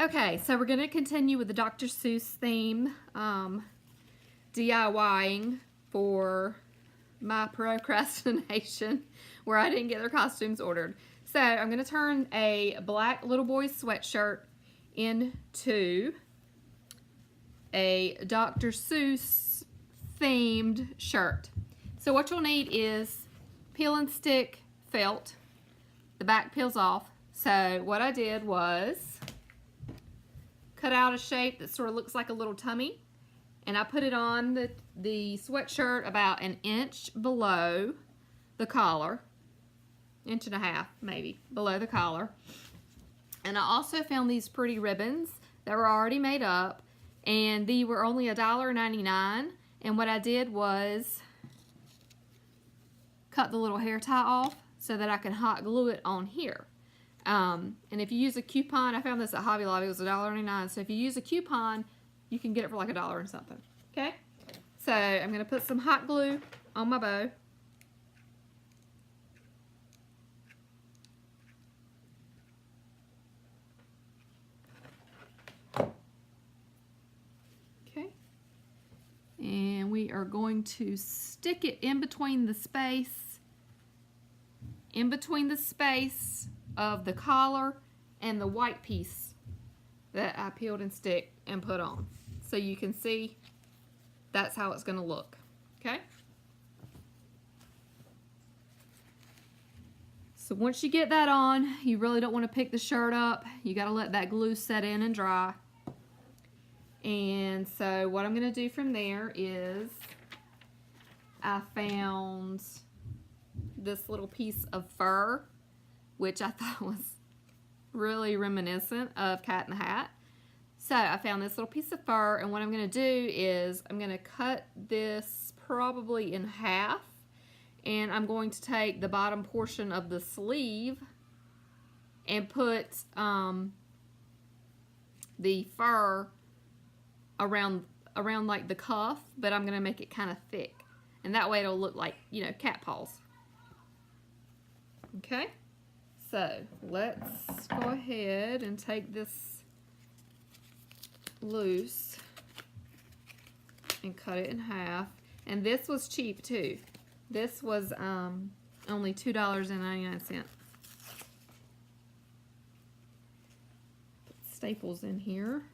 Okay, so we're going to continue with the Dr. Seuss theme, DIYing for my procrastination where I didn't get their costumes ordered. So I'm going to turn a black little boy's sweatshirt into a Dr. Seuss themed shirt. So what you'll need is peel and stick felt. The back peels off. So what I did was cut out a shape that sort of looks like a little tummy, and I put it on the sweatshirt about an inch below the collar, inch and a half maybe below the collar. And I also found these pretty ribbons that were already made up, and they were only $1.99. And what I did was cut the little hair tie off so that I can hot glue it on here. And if you use a coupon, I found this at Hobby Lobby, it was $1.99. So if you use a coupon, you can get it for like $1 and something. Okay? So I'm going to put some hot glue on my bow. Okay. And we are going to stick it in between the space of the collar and the white piece that I peeled and stick and put on. So you can see that's how it's going to look. Okay? So once you get that on, you really don't want to pick the shirt up. You got to let that glue set in and dry. And so what I'm going to do from there is I found this little piece of fur, which I thought was really reminiscent of Cat in the Hat. So I found this little piece of fur, and what I'm going to do is I'm going to cut this probably in half, and I'm going to take the bottom portion of the sleeve and put the fur around like the cuff, but I'm going to make it kind of thick, and that way it'll look like, you know, cat paws. Okay, so let's go ahead and take this loose and cut it in half. And this was cheap too. This was only $2.99. Put staples in here.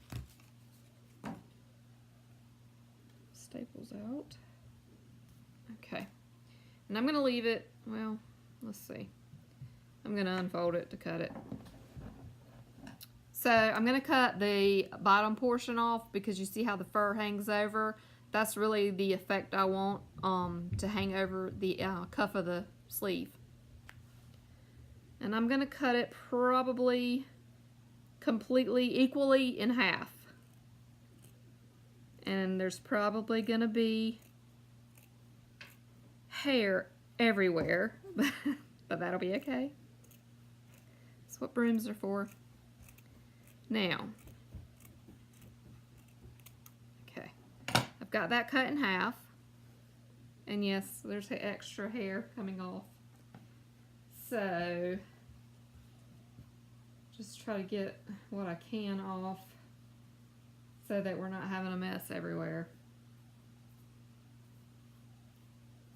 Staples out. Okay, and I'm going to leave it, well, let's see. I'm going to unfold it to cut it. So I'm going to cut the bottom portion off because you see how the fur hangs over. That's really the effect I want to hang over the cuff of the sleeve. And I'm going to cut it probably completely equally in half. And there's probably going to be hair everywhere, but that'll be okay. That's what brooms are for. Now, okay, I've got that cut in half, and yes, there's extra hair coming off. So, just try to get what I can off so that we're not having a mess everywhere.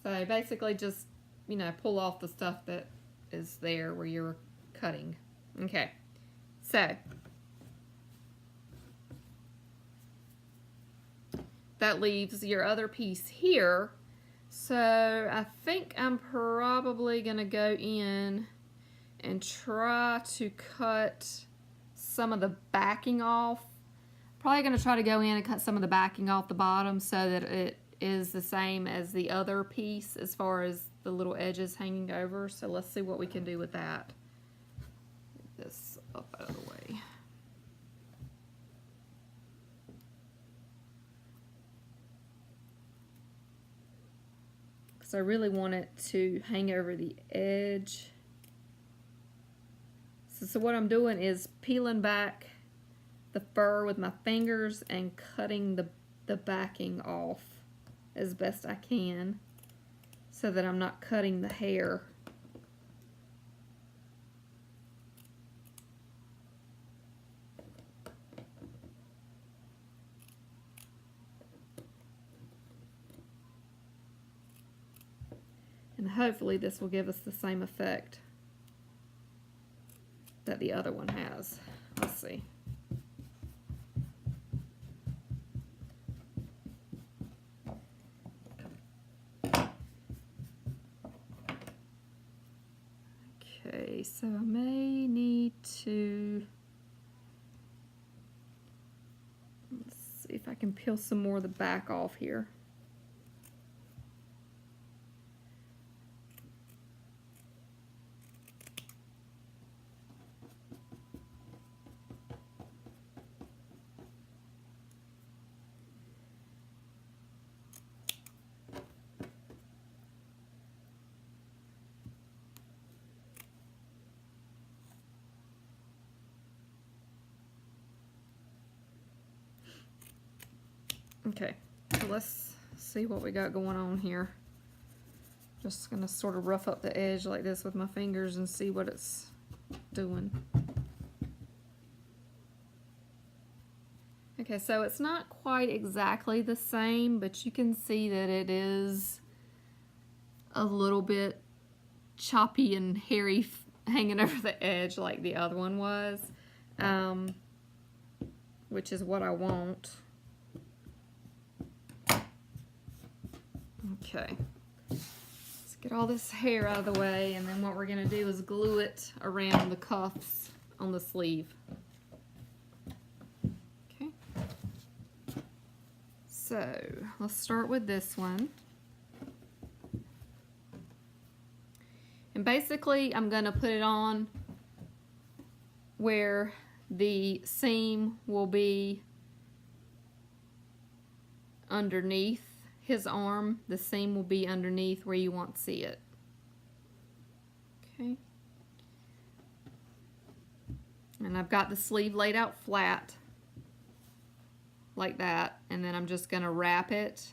So basically just, you know, pull off the stuff that is there where you're cutting. Okay, so that leaves your other piece here. So I think I'm probably gonna go in and try to cut some of the backing off. Probably gonna try to go in and cut some of the backing off the bottom so that it is the same as the other piece as far as the little edges hanging over. So let's see what we can do with that. Get this up out of the way. Because I really want it to hang over the edge. So what I'm doing is peeling back the fur with my fingers and cutting the backing off as best I can so that I'm not cutting the hair. And hopefully this will give us the same effect that the other one has. Let's see. Okay, so I may need to, let's see if I can peel some more of the back off here. Okay, so let's see what we got going on here. Just gonna sort of rough up the edge like this with my fingers and see what it's doing. Okay, so it's not quite exactly the same, but you can see that it is a little bit choppy and hairy hanging over the edge like the other one was, which is what I want. Okay, let's get all this hair out of the way, and then what we're going to do is glue it around the cuffs on the sleeve. Okay, so let's start with this one. And basically I'm going to put it on where the seam will be underneath his arm. The seam will be underneath where you want to see it. Okay. And I've got the sleeve laid out flat like that, and then I'm just going to wrap it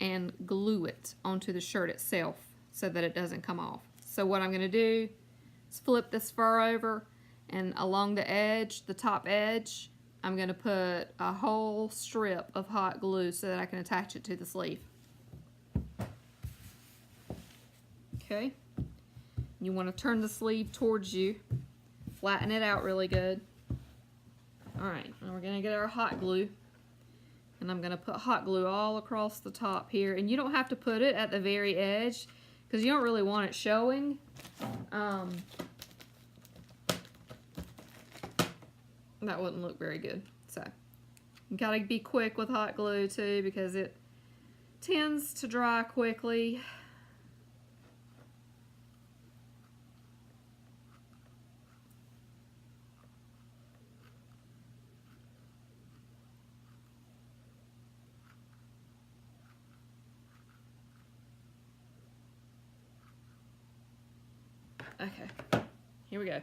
and glue it onto the shirt itself so that it doesn't come off. So what I'm going to do is flip this fur over, and along the edge, the top edge, I'm going to put a whole strip of hot glue so that I can attach it to the sleeve. Okay. You want to turn the sleeve towards you, flatten it out really good. Alright, now we're going to get our hot glue, and I'm going to put hot glue all across the top here, and you don't have to put it at the very edge because you don't really want it showing. That wouldn't look very good. So you gotta be quick with hot glue too, because it tends to dry quickly. Okay, here we go.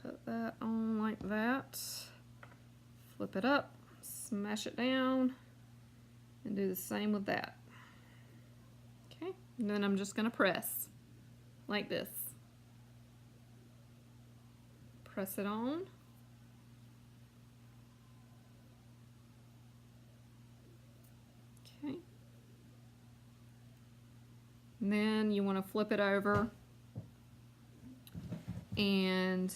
Put that on like that, flip it up, smash it down, and do the same with that. Okay, and then I'm just going to press like this. Press it on. Okay. And then you want to flip it over and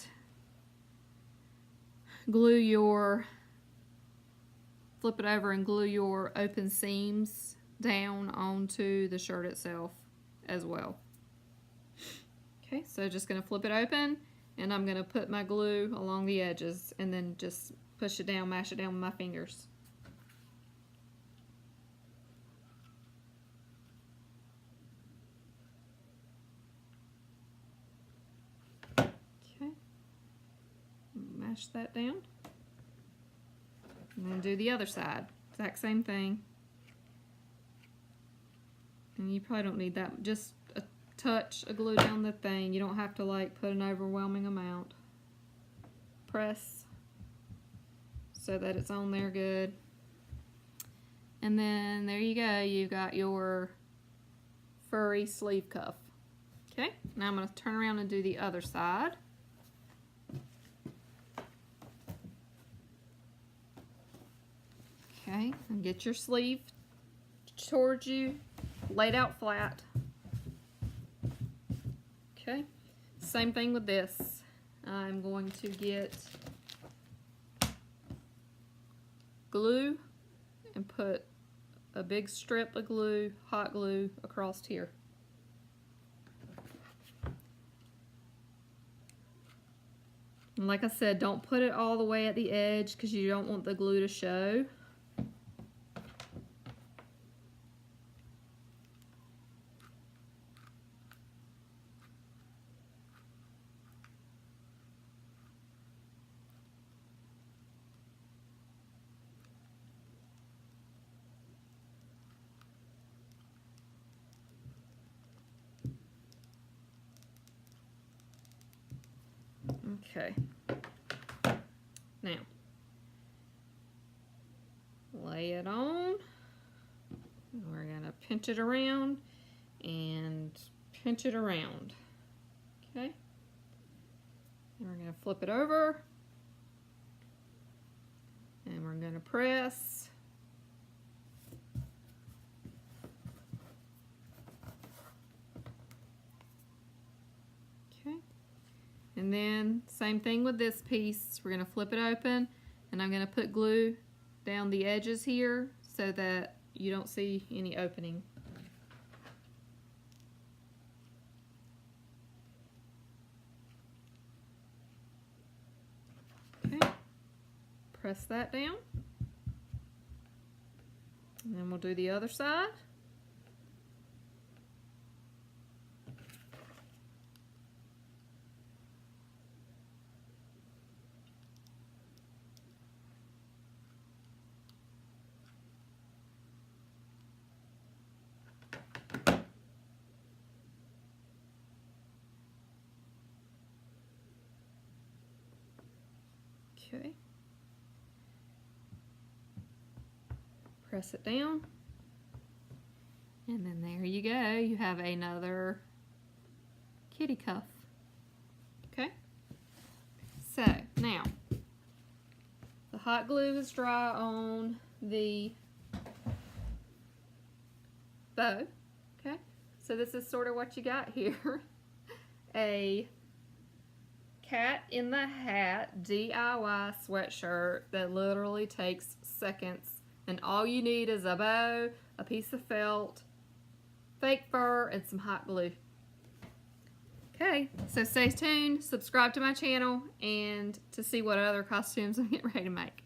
flip it over and glue your open seams down onto the shirt itself as well. Okay, so just going to flip it open, and I'm going to put my glue along the edges and then just push it down, mash it down with my fingers. Okay, mash that down. And then do the other side. Exact same thing. And you probably don't need that. Just a touch of glue down the thing. You don't have to like put an overwhelming amount. Press so that it's on there good. And then there you go. You've got your furry sleeve cuff. Okay, now I'm going to turn around and do the other side. Okay, and get your sleeve towards you, laid out flat. Okay, same thing with this. I'm going to get glue and put a big strip of glue, hot glue, across here. And like I said, don't put it all the way at the edge because you don't want the glue to show. Okay. Now, lay it on. We're going to pinch it around and pinch it around. Okay. And we're going to flip it over. And we're going to press. Okay. And then same thing with this piece. We're going to flip it open, and I'm going to put glue down the edges here so that you don't see any opening. Okay. Press that down. And then we'll do the other side. Okay. Press it down. And then there you go. You have another kitty cuff. Okay. So now the hot glue is dry on the bow. Okay. So this is sort of what you got here. A Cat in the Hat DIY sweatshirt that literally takes seconds, and all you need is a bow, a piece of felt, fake fur, and some hot glue. Okay, so stay tuned, subscribe to my channel, and to see what other costumes I'm getting ready to make.